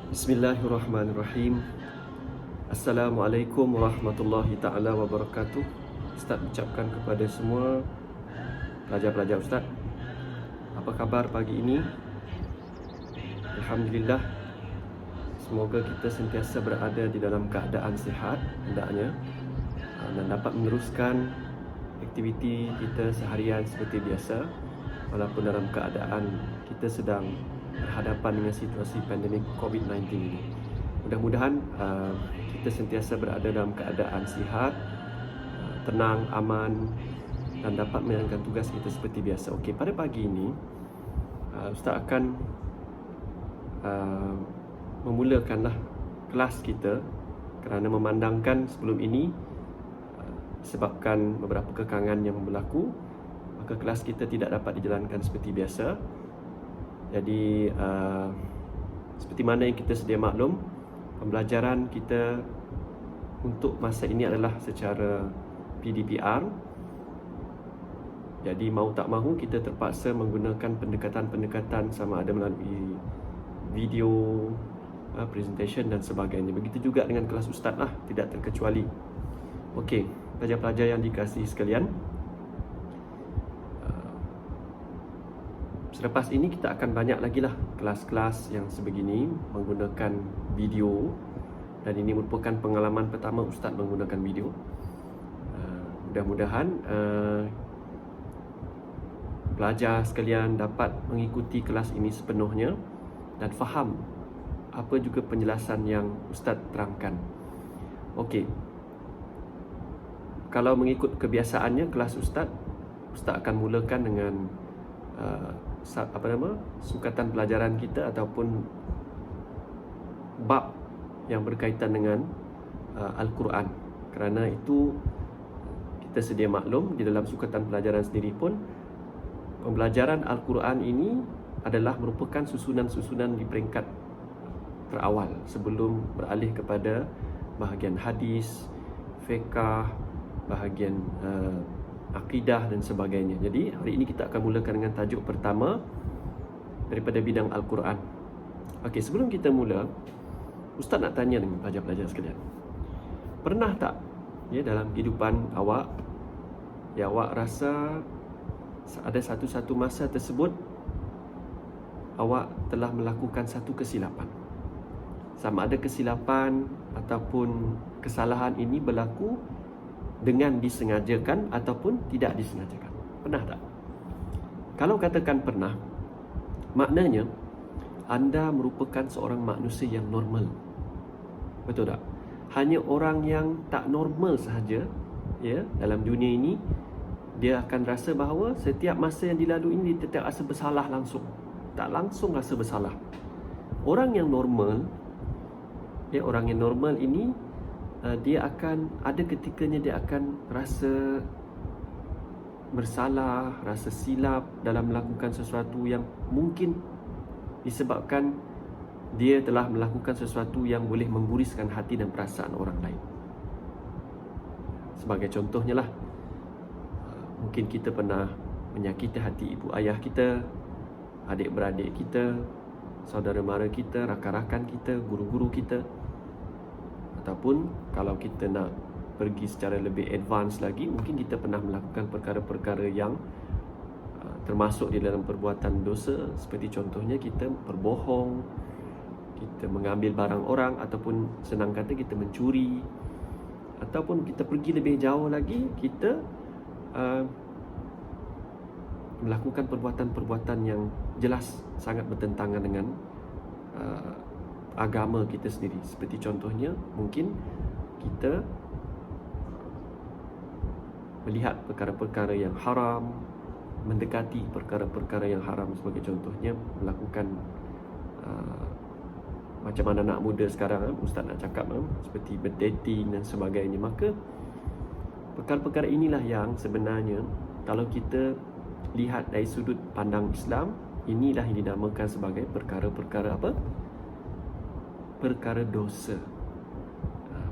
Bismillahirrahmanirrahim. Assalamualaikum warahmatullahi ta'ala wabarakatuh. Ustaz ucapkan kepada semua pelajar-pelajar Ustaz, apa khabar pagi ini? Alhamdulillah, semoga kita sentiasa berada di dalam keadaan sihat hendaknya, dan dapat meneruskan aktiviti kita seharian seperti biasa walaupun dalam keadaan kita sedang berhadapan dengan situasi pandemik COVID-19 ini. Mudah-mudahan kita sentiasa berada dalam keadaan sihat, tenang, aman dan dapat menjalankan tugas kita seperti biasa. Okey, pada pagi ini Ustaz akan memulakanlah kelas kita kerana memandangkan sebelum ini disebabkan beberapa kekangan yang berlaku, maka kelas kita tidak dapat dijalankan seperti biasa. Jadi seperti mana yang kita sedia maklum, pembelajaran kita untuk masa ini adalah secara PDPR. Jadi mahu tak mahu kita terpaksa menggunakan pendekatan-pendekatan sama ada melalui video, presentation dan sebagainya. Begitu juga dengan kelas ustaz lah, tidak terkecuali. Okey, pelajar-pelajar yang dikasihi sekalian, selepas ini kita akan banyak lagi lah kelas-kelas yang sebegini menggunakan video, dan ini merupakan pengalaman pertama Ustaz menggunakan video. Mudah-mudahan pelajar sekalian dapat mengikuti kelas ini sepenuhnya dan faham apa juga penjelasan yang Ustaz terangkan. Okey, kalau mengikut kebiasaannya kelas Ustaz akan mulakan dengan sukatan pelajaran kita ataupun bab yang berkaitan dengan Al-Quran. Kerana itu kita sedia maklum di dalam sukatan pelajaran sendiri pun pembelajaran Al-Quran ini adalah merupakan susunan-susunan di peringkat terawal sebelum beralih kepada bahagian hadis, fiqh, bahagian akidah dan sebagainya. Jadi hari ini kita akan mulakan dengan tajuk pertama daripada bidang Al-Quran. Okey, sebelum kita mula, Ustaz nak tanya dengan pelajar-pelajar sekalian, pernah tak dalam kehidupan awak awak rasa ada satu masa tersebut awak telah melakukan satu kesilapan? Sama ada kesilapan ataupun kesalahan ini berlaku dengan disengajakan ataupun tidak disengajakan. Pernah tak? Kalau katakan pernah, maknanya anda merupakan seorang manusia yang normal. Betul tak? Hanya orang yang tak normal sahaja dalam dunia ini, dia akan rasa bahawa setiap masa yang dilalui ini dia tak rasa bersalah langsung. Tak langsung rasa bersalah. Orang yang normal, orang yang normal ini dia akan ada ketikanya dia akan rasa bersalah, rasa silap dalam melakukan sesuatu yang mungkin disebabkan dia telah melakukan sesuatu yang boleh mengguriskan hati dan perasaan orang lain. Sebagai contohnya lah, mungkin kita pernah menyakiti hati ibu ayah kita, adik-beradik kita, saudara mara kita, rakan-rakan kita, guru-guru kita. Ataupun kalau kita nak pergi secara lebih advance lagi, mungkin kita pernah melakukan perkara-perkara yang termasuk di dalam perbuatan dosa. Seperti contohnya kita berbohong, kita mengambil barang orang, ataupun senang kata kita mencuri. Ataupun kita pergi lebih jauh lagi, kita melakukan perbuatan-perbuatan yang jelas sangat bertentangan dengan agama kita sendiri. Seperti contohnya, mungkin kita melihat perkara-perkara yang haram, mendekati perkara-perkara yang haram. Sebagai contohnya, melakukan macam mana anak muda sekarang, Ustaz nak cakap, seperti berdating dan sebagainya. Maka perkara-perkara inilah yang sebenarnya kalau kita lihat dari sudut pandang Islam, inilah yang dinamakan sebagai perkara-perkara apa? Perkara dosa.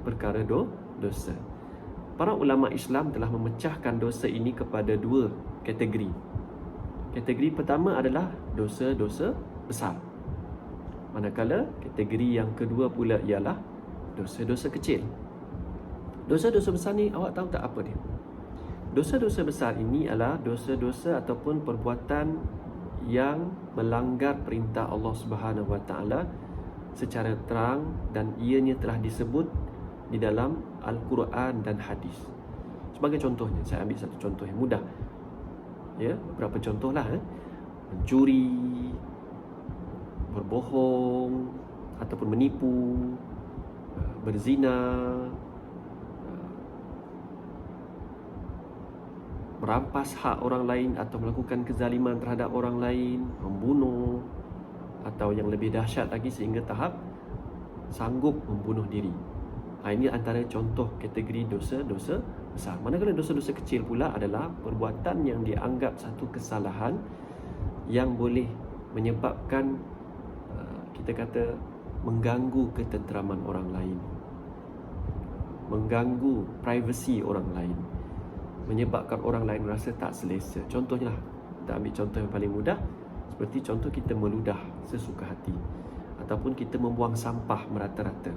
Perkara dosa. Para ulama Islam telah memecahkan dosa ini kepada dua kategori. Kategori pertama adalah dosa-dosa besar. Manakala kategori yang kedua pula ialah dosa-dosa kecil. Dosa-dosa besar ni awak tahu tak apa dia? Dosa-dosa besar ini adalah dosa-dosa ataupun perbuatan yang melanggar perintah Allah Subhanahu Wa Taala secara terang dan ianya telah disebut di dalam Al-Quran dan hadis. Sebagai contohnya, saya ambil satu contoh yang mudah. Ya, beberapa contohlah. Mencuri, berbohong ataupun menipu, berzina, merampas hak orang lain atau melakukan kezaliman terhadap orang lain, membunuh, atau yang lebih dahsyat lagi sehingga tahap sanggup membunuh diri. Ini antara contoh kategori dosa-dosa besar. Manakala dosa-dosa kecil pula adalah perbuatan yang dianggap satu kesalahan yang boleh menyebabkan kita kata mengganggu ketenteraman orang lain, mengganggu privasi orang lain, menyebabkan orang lain rasa tak selesa. Contohnya, kita ambil contoh yang paling mudah, seperti contoh kita meludah sesuka hati, ataupun kita membuang sampah merata-rata,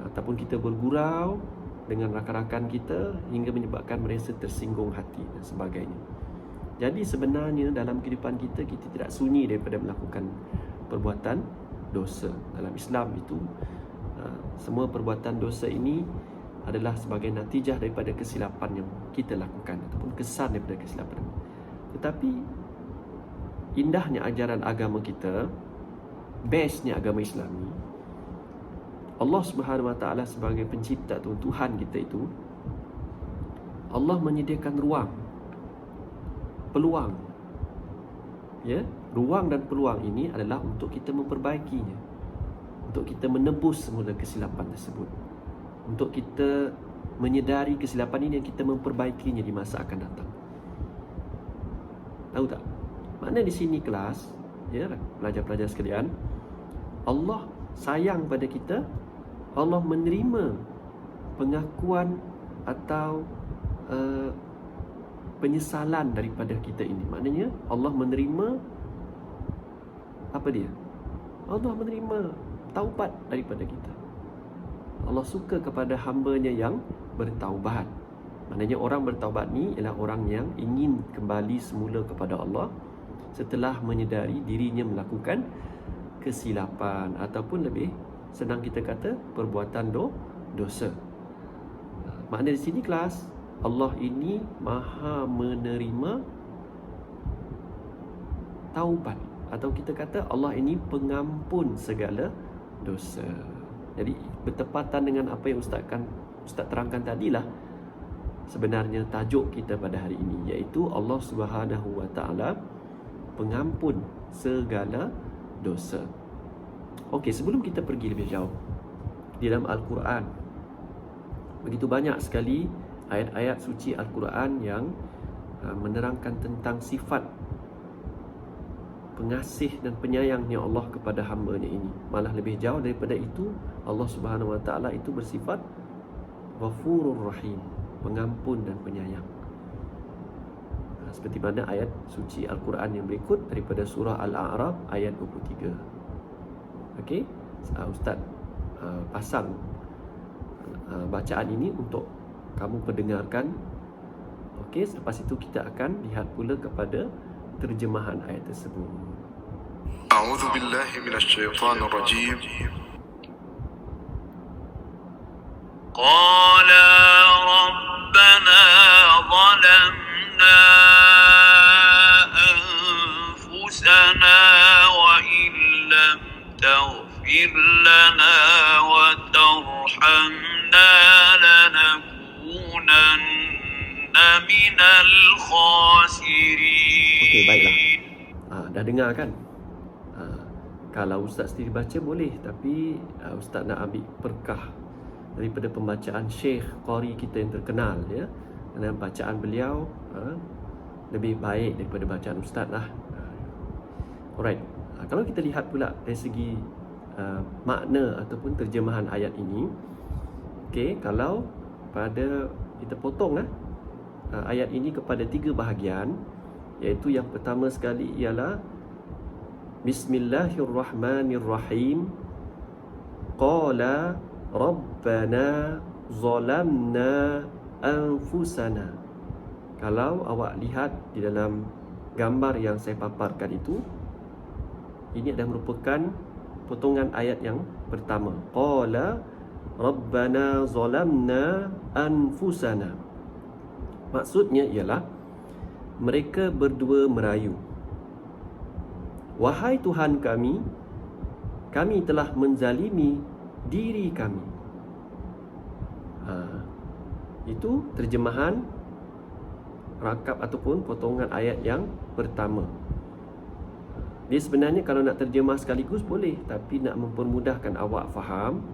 ataupun kita bergurau dengan rakan-rakan kita hingga menyebabkan mereka tersinggung hati dan sebagainya. Jadi sebenarnya dalam kehidupan kita, kita tidak sunyi daripada melakukan perbuatan dosa. Dalam Islam itu, semua perbuatan dosa ini adalah sebagai natijah daripada kesilapan yang kita lakukan ataupun kesan daripada kesilapan. Tetapi indahnya ajaran agama kita, bestnya agama Islam ni, Allah Subhanahu Wa Taala sebagai pencipta Tuhan kita itu, Allah menyediakan ruang, peluang. Ya, ruang dan peluang ini adalah untuk kita memperbaikinya, untuk kita menebus semula kesilapan tersebut, untuk kita menyedari kesilapan ini dan kita memperbaikinya di masa akan datang. Tahu tak? Makna di sini kelas, ya, pelajar-pelajar sekalian, Allah sayang pada kita. Allah menerima pengakuan atau penyesalan daripada kita ini. Maknanya Allah menerima apa dia? Allah menerima taubat daripada kita. Allah suka kepada hamba-Nya yang bertaubat. Maknanya orang bertaubat ni ialah orang yang ingin kembali semula kepada Allah setelah menyedari dirinya melakukan kesilapan, ataupun lebih senang kita kata perbuatan dosa. Makna di sini kelas, Allah ini maha menerima taubat, atau kita kata Allah ini pengampun segala dosa. Jadi bertepatan dengan apa yang Ustaz terangkan tadilah sebenarnya tajuk kita pada hari ini, iaitu Allah Subhanahu Wa Taala pengampun segala dosa. Okey, sebelum kita pergi lebih jauh, di dalam Al-Quran begitu banyak sekali ayat-ayat suci Al-Quran yang menerangkan tentang sifat pengasih dan penyayangnya Allah kepada hamba-Nya ini. Malah lebih jauh daripada itu, Allah Subhanahu Wa Taala itu bersifat Ghafurur Rahim, pengampun dan penyayang. Seperti mana ayat suci Al-Quran yang berikut daripada surah Al-A'raf ayat 23. Okey, Ustaz pasang bacaan ini untuk kamu pendengarkan. Okey, selepas itu kita akan lihat pula kepada terjemahan ayat tersebut. A'udzu billahi minasyaitonir rajim. Qala rabbana zalamna anfusana wa illam taghfir lana wa tarhamna lanakunanna minal khasirin. Okey, baiklah. Dah dengar kan? Kalau Ustaz sendiri baca boleh, tapi Ustaz nak ambil berkah daripada pembacaan Syekh Qari kita yang terkenal, ya. Dan bacaan beliau lebih baik daripada bacaan Ustaz lah. Alright. Kalau kita lihat pula dari segi makna ataupun terjemahan ayat ini, okey, kalau pada kita potong ayat ini kepada 3 bahagian, iaitu yang pertama sekali ialah Bismillahirrahmanirrahim. Qala Rabbana zalamna anfusana. Kalau awak lihat di dalam gambar yang saya paparkan itu, ini adalah merupakan potongan ayat yang pertama. Qala Rabbana zalamna anfusana. Maksudnya ialah mereka berdua merayu, wahai Tuhan kami, kami telah menzalimi diri kami. Itu terjemahan rakab ataupun potongan ayat yang pertama. Dia sebenarnya kalau nak terjemah sekaligus boleh, tapi nak mempermudahkan awak faham,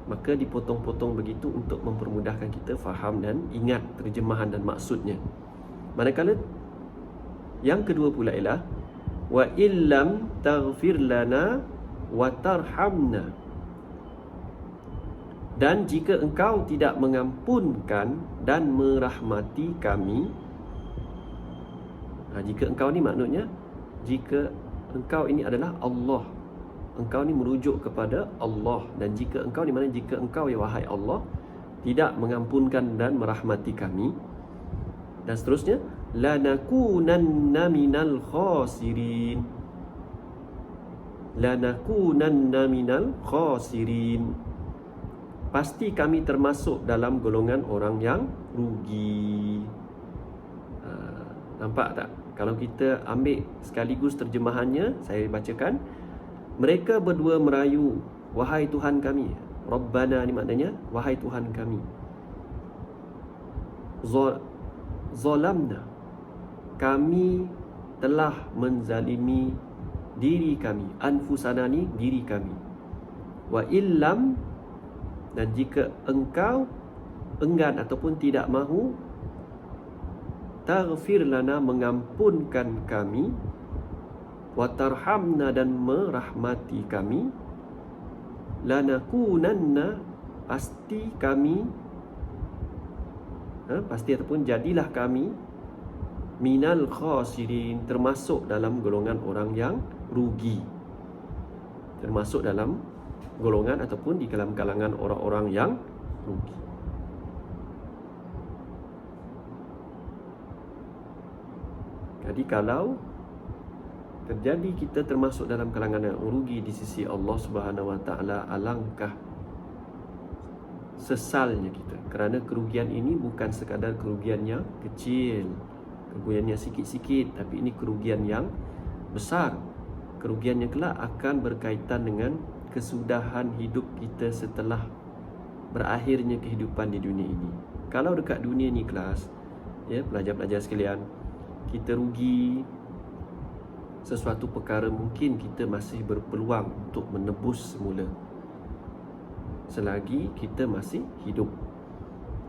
maka dipotong-potong begitu untuk mempermudahkan kita faham dan ingat terjemahan dan maksudnya. Manakala yang kedua pula ialah wa illam taghfir lana wa tarhamna. Dan jika engkau tidak mengampunkan dan merahmati kami. Jika engkau ni maknanya, jika engkau ini adalah Allah, engkau ni merujuk kepada Allah. Dan jika engkau ni, mana jika engkau ya wahai Allah tidak mengampunkan dan merahmati kami. Dan seterusnya, lanakunanna minal khasirin. Lanakunanna minal khasirin. Pasti kami termasuk dalam golongan orang yang rugi. Nampak tak? Kalau kita ambil sekaligus terjemahannya, saya bacakan. Mereka berdua merayu, wahai Tuhan kami. Rabbana ni maknanya, wahai Tuhan kami. Zalamna, kami telah menzalimi diri kami. Anfusana ni diri kami. Wa illam, dan jika engkau enggan ataupun tidak mahu taghfir lana, mengampunkan kami, wa tarhamna, dan merahmati kami, lanakunanna, pasti kami, pasti ataupun jadilah kami, minal khasirin, termasuk dalam golongan orang yang rugi, termasuk dalam golongan ataupun di dalam kalangan orang-orang yang rugi. Jadi kalau terjadi kita termasuk dalam kalangan yang rugi di sisi Allah Subhanahu Wa Taala, alangkah sesalnya kita, kerana kerugian ini bukan sekadar kerugian yang kecil, kerugian yang sikit-sikit, tapi ini kerugian yang besar. Kerugiannya kelak akan berkaitan dengan kesudahan hidup kita setelah berakhirnya kehidupan di dunia ini. Kalau dekat dunia ni kelas, ya pelajar-pelajar sekalian, kita rugi sesuatu perkara, mungkin kita masih berpeluang untuk menebus semula selagi kita masih hidup.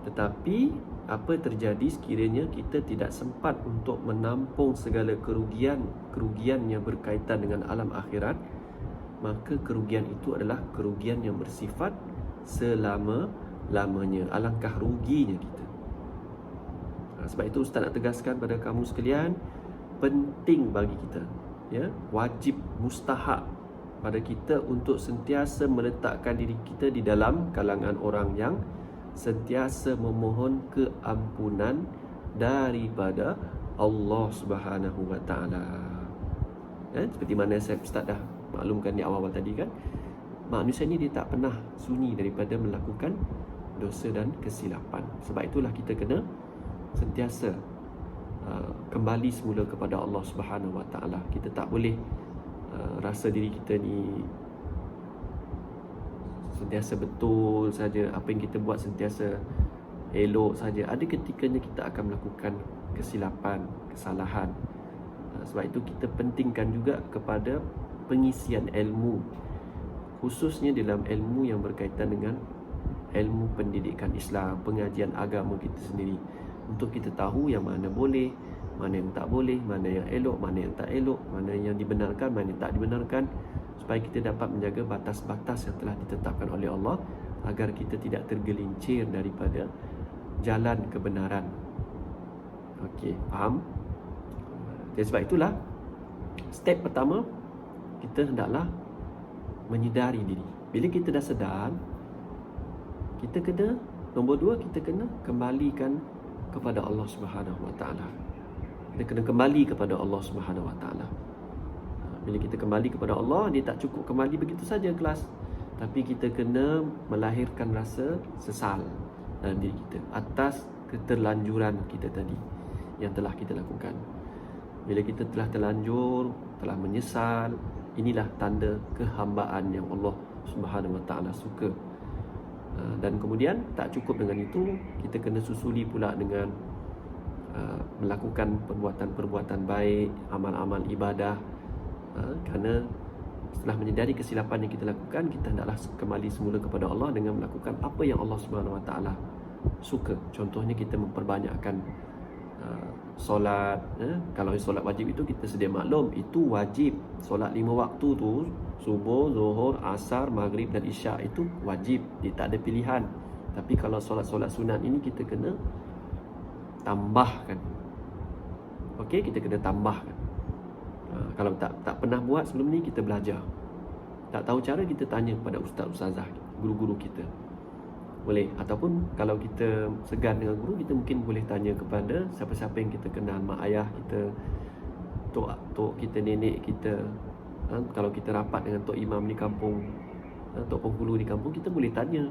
Tetapi apa terjadi sekiranya kita tidak sempat untuk menampung segala kerugian yang berkaitan dengan alam akhirat, maka kerugian itu adalah kerugian yang bersifat selama-lamanya. Alangkah ruginya kita. Sebab itu Ustaz nak tegaskan pada kamu sekalian, penting bagi kita, ya, wajib, mustahak pada kita untuk sentiasa meletakkan diri kita di dalam kalangan orang yang sentiasa memohon keampunan daripada Allah Subhanahu Wa Taala. Seperti mana Ustaz dah maklumkan di awal-awal tadi kan, manusia ni dia tak pernah sunyi daripada melakukan dosa dan kesilapan. Sebab itulah kita kena sentiasa kembali semula kepada Allah Subhanahu Wa Taala. Kita tak boleh rasa diri kita ni sentiasa betul saja, apa yang kita buat sentiasa elok saja. Ada ketikanya kita akan melakukan kesilapan, kesalahan. Sebab itu kita pentingkan juga kepada pengisian ilmu, khususnya dalam ilmu yang berkaitan dengan ilmu pendidikan Islam, pengajian agama kita sendiri, untuk kita tahu yang mana boleh, mana yang tak boleh, mana yang elok, mana yang tak elok, mana yang dibenarkan, mana yang tak dibenarkan, supaya kita dapat menjaga batas-batas yang telah ditetapkan oleh Allah, agar kita tidak tergelincir daripada jalan kebenaran. Okey, faham? Jadi sebab itulah step pertama kita hendaklah menyedari diri. Bila kita dah sedar, kita kena, nombor dua, kita kena kembalikan kepada Allah Subhanahu Wa Taala. Kita kena kembali kepada Allah Subhanahu Wa Taala. Bila kita kembali kepada Allah, dia tak cukup kembali begitu saja kelas, tapi kita kena melahirkan rasa sesal dalam diri kita atas keterlanjuran kita tadi yang telah kita lakukan. Bila kita telah terlanjur, telah menyesal, inilah tanda kehambaan yang Allah Subhanahu Wa Taala suka. Dan kemudian tak cukup dengan itu, kita kena susuli pula dengan melakukan perbuatan-perbuatan baik, amal-amal ibadah. Kerana setelah menyedari kesilapan yang kita lakukan, kita hendaklah kembali semula kepada Allah dengan melakukan apa yang Allah Subhanahu Wa Taala suka. Contohnya kita memperbanyakkan solat. Kalau solat wajib itu kita sedia maklum, itu wajib. Solat 5 waktu tu, subuh, zuhur, asar, maghrib dan isyak, itu wajib. Dia tak ada pilihan. Tapi kalau solat-solat sunat ini kita kena tambahkan. Okey, kita kena tambahkan. Kalau tak pernah buat sebelum ni, kita belajar. Tak tahu cara, kita tanya kepada ustaz-ustazah, guru-guru kita. Boleh. Ataupun kalau kita segan dengan guru, kita mungkin boleh tanya kepada siapa-siapa yang kita kenal, mak ayah kita, tok kita, nenek kita. Kalau kita rapat dengan tok imam di kampung, tok penghulu di kampung, kita boleh tanya.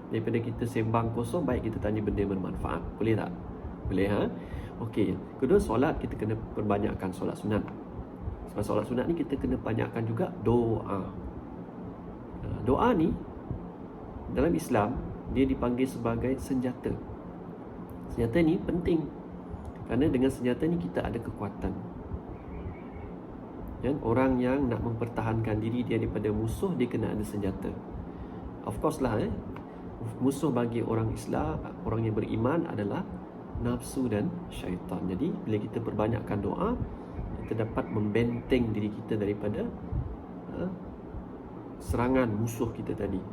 Daripada kita sembang kosong, baik kita tanya benda yang bermanfaat. Boleh tak? Boleh, Okey. Kedua, solat kita kena perbanyakkan solat sunat. Sebab solat sunat ni kita kena banyakkan juga doa. Doa ni dalam Islam dia dipanggil sebagai senjata. Senjata ni penting, kerana dengan senjata ni kita ada kekuatan. Orang yang nak mempertahankan diri dia daripada musuh, dia kena ada senjata. Of course lah, musuh bagi orang Islam, orang yang beriman adalah nafsu dan syaitan. Jadi bila kita perbanyakkan doa, kita dapat membenteng diri kita daripada serangan musuh kita tadi.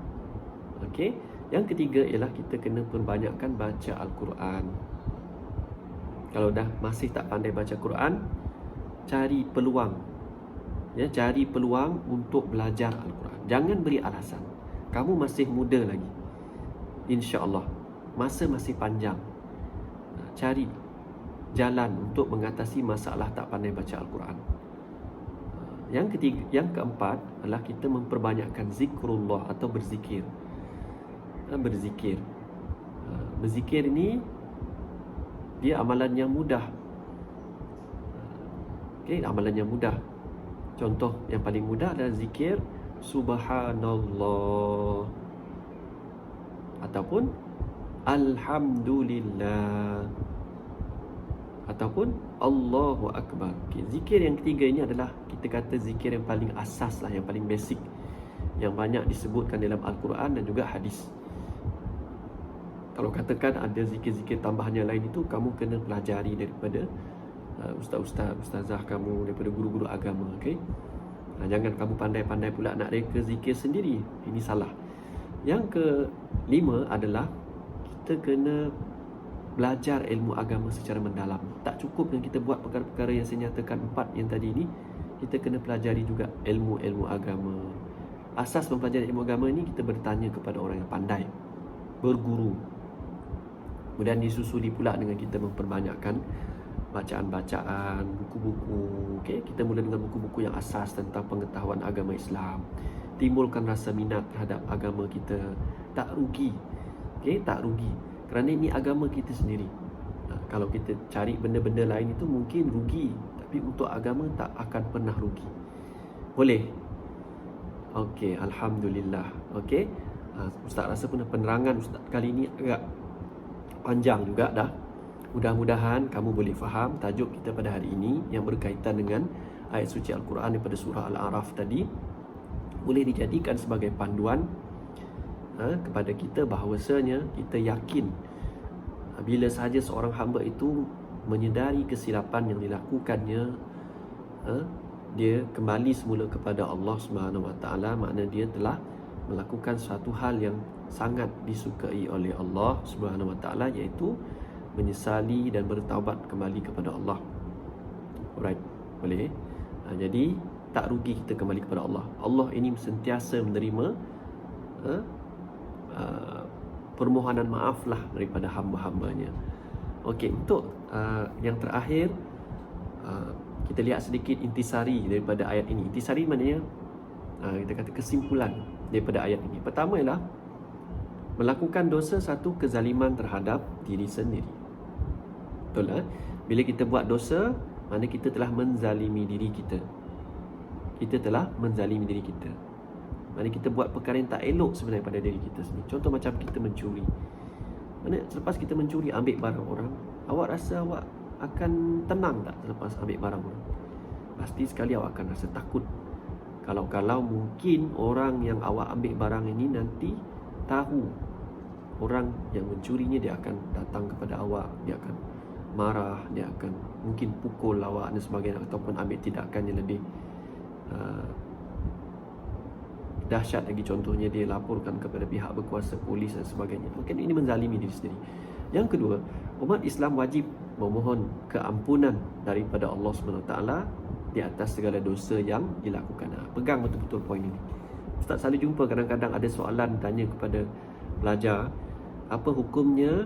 Okey. Yang ketiga ialah kita kena perbanyakkan baca Al-Quran. Kalau dah masih tak pandai baca Quran, cari peluang. Cari peluang untuk belajar Al-Quran. Jangan beri alasan. Kamu masih muda lagi. InsyaAllah. Masa masih panjang. Cari jalan untuk mengatasi masalah tak pandai baca Al-Quran. Yang keempat adalah kita memperbanyakkan zikrullah atau berzikir. Berzikir. Berzikir ini dia amalan yang mudah. Okey, amalan yang mudah. Contoh yang paling mudah adalah zikir subhanallah ataupun alhamdulillah ataupun Allahu Akbar. Okay, zikir yang ketiga ini adalah kita kata zikir yang paling asas lah, yang paling basic, yang banyak disebutkan dalam Al-Quran dan juga hadis. Kalau katakan ada zikir-zikir tambahan yang lain, itu kamu kena pelajari daripada ustazah kamu, daripada guru-guru agama. Okay? Jangan kamu pandai-pandai pula nak reka zikir sendiri. Ini salah. Yang kelima adalah kita kena belajar ilmu agama secara mendalam. Tak cukup dengan kita buat perkara-perkara yang saya nyatakan 4 yang tadi ni. Kita kena pelajari juga ilmu-ilmu agama. Asas mempelajari ilmu agama ni, kita bertanya kepada orang yang pandai, berguru. Kemudian disusuli pula dengan kita memperbanyakkan bacaan-bacaan, buku-buku. Okay? Kita mula dengan buku-buku yang asas tentang pengetahuan agama Islam. Timbulkan rasa minat terhadap agama kita. Tak rugi. Okay? Tak rugi. Kerana ini agama kita sendiri. Kalau kita cari benda-benda lain itu mungkin rugi. Tapi untuk agama tak akan pernah rugi. Boleh? Okey, Alhamdulillah. Okey. Ustaz rasa penerangan Ustaz kali ini agak panjang juga dah. Mudah-mudahan kamu boleh faham tajuk kita pada hari ini yang berkaitan dengan ayat suci Al-Quran daripada surah Al-A'raf tadi. Boleh dijadikan sebagai panduan kepada kita bahawasanya kita yakin bila sahaja seorang hamba itu menyedari kesilapan yang dilakukannya, dia kembali semula kepada Allah Subhanahu Wa Taala, makna dia telah melakukan suatu hal yang sangat disukai oleh Allah Subhanahu Wa Taala, iaitu menyesali dan bertaubat kembali kepada Allah. Alright, boleh. Jadi tak rugi kita kembali kepada Allah. Allah ini sentiasa menerima permohonan maaf lah daripada hamba-hambanya. Okey, untuk yang terakhir, kita lihat sedikit intisari daripada ayat ini. Intisari maknanya kita kata kesimpulan daripada ayat ini. Pertama ialah melakukan dosa satu kezaliman terhadap diri sendiri. Betul lah. Bila kita buat dosa, maknanya kita telah menzalimi diri kita. Kita telah menzalimi diri kita. Maknanya kita buat perkara yang tak elok sebenarnya pada diri kita sendiri. Contoh macam kita mencuri. Maknanya selepas kita mencuri, ambil barang orang, awak rasa awak akan tenang tak selepas ambil barang orang? Pasti sekali awak akan rasa takut. Kalau mungkin orang yang awak ambil barang ini nanti tahu orang yang mencurinya, dia akan datang kepada awak, dia akan marah, dia akan mungkin pukul awak dan sebagainya, ataupun ambil tindakan yang lebih dahsyat lagi. Contohnya dia laporkan kepada pihak berkuasa, polis dan sebagainya. Mungkin ini menzalimi diri sendiri. Yang kedua, umat Islam wajib memohon keampunan daripada Allah SWT di atas segala dosa yang dilakukan. Pegang betul-betul poin ini. Ustaz selalu jumpa kadang-kadang ada soalan tanya kepada pelajar, apa hukumnya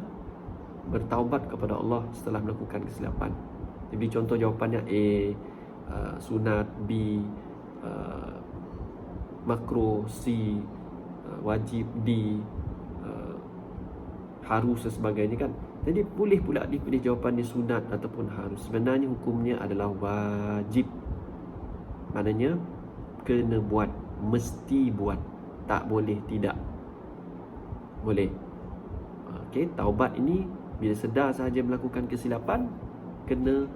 bertaubat kepada Allah setelah melakukan kesilapan? Jadi contoh jawapannya A, sunat, B, makruh, C, wajib, D, harus dan sebagainya kan. Jadi boleh pula dipilih jawapan dia sunat ataupun harus. Sebenarnya hukumnya adalah wajib. Maknanya kena buat, mesti buat, tak boleh tidak. Boleh. Okey, taubat ini bila sedar sahaja melakukan kesilapan, kena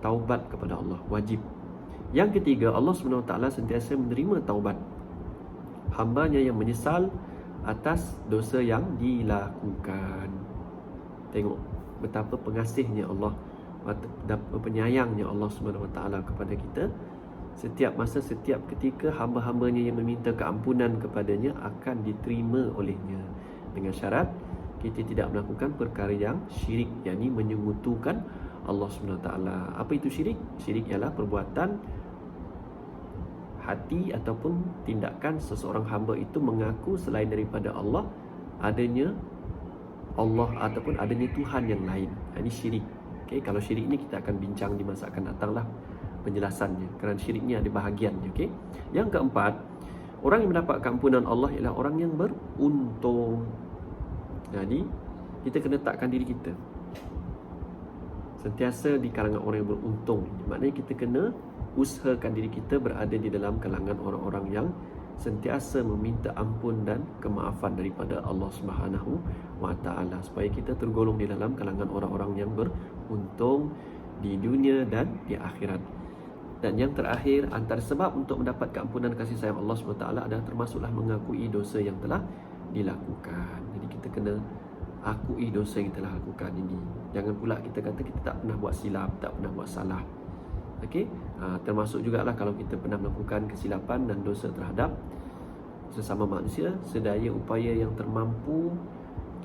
taubat kepada Allah, wajib. Yang ketiga, Allah SWT sentiasa menerima taubat hambanya yang menyesal atas dosa yang dilakukan. Tengok betapa pengasihnya Allah, betapa penyayangnya Allah SWT kepada kita. Setiap masa, setiap ketika hamba-hambanya yang meminta keampunan kepadanya akan diterima olehnya, dengan syarat kita tidak melakukan perkara yang syirik, yakni menyekutukan Allah SWT. Apa itu syirik? Syirik ialah perbuatan hati ataupun tindakan seseorang hamba itu mengaku selain daripada Allah adanya Allah ataupun adanya Tuhan yang lain. Ini syirik. Okay, kalau syirik ni kita akan bincang di masa akan datang lah penjelasannya, kerana syirik ni ada bahagiannya. Okay? Yang keempat, orang yang mendapat keampunan Allah ialah orang yang beruntung. Jadi kita kena takkan diri kita sentiasa di kalangan orang yang beruntung. Maknanya kita kena usahakan diri kita berada di dalam kalangan orang-orang yang sentiasa meminta ampun dan kemaafan daripada Allah Subhanahu wa taala, supaya kita tergolong di dalam kalangan orang-orang yang beruntung di dunia dan di akhirat. Dan yang terakhir, antara sebab untuk mendapat keampunan kasih sayang Allah SWT adalah termasuklah mengakui dosa yang telah dilakukan. Jadi kita kena akui dosa yang telah lakukan ini. Jangan pula kita kata kita tak pernah buat silap, tak pernah buat salah. Okey, termasuk jugalah kalau kita pernah melakukan kesilapan dan dosa terhadap sesama manusia, sedaya upaya yang termampu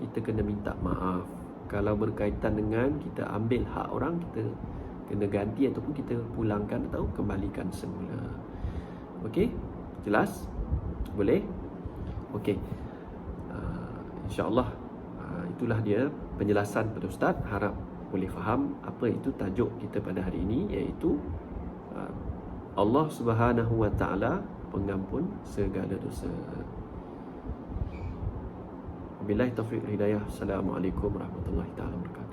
kita kena minta maaf. Kalau berkaitan dengan kita ambil hak orang, kita kena ganti ataupun kita pulangkan atau kembalikan semula. Okey, jelas? Boleh? Okey, InsyaAllah itulah dia penjelasan pada Ustaz. Harap boleh faham apa itu tajuk kita pada hari ini, iaitu Allah Subhanahu wa taala pengampun segala dosa. Wabillahi taufiq hidayah. Assalamualaikum warahmatullahi taala wabarakatuh.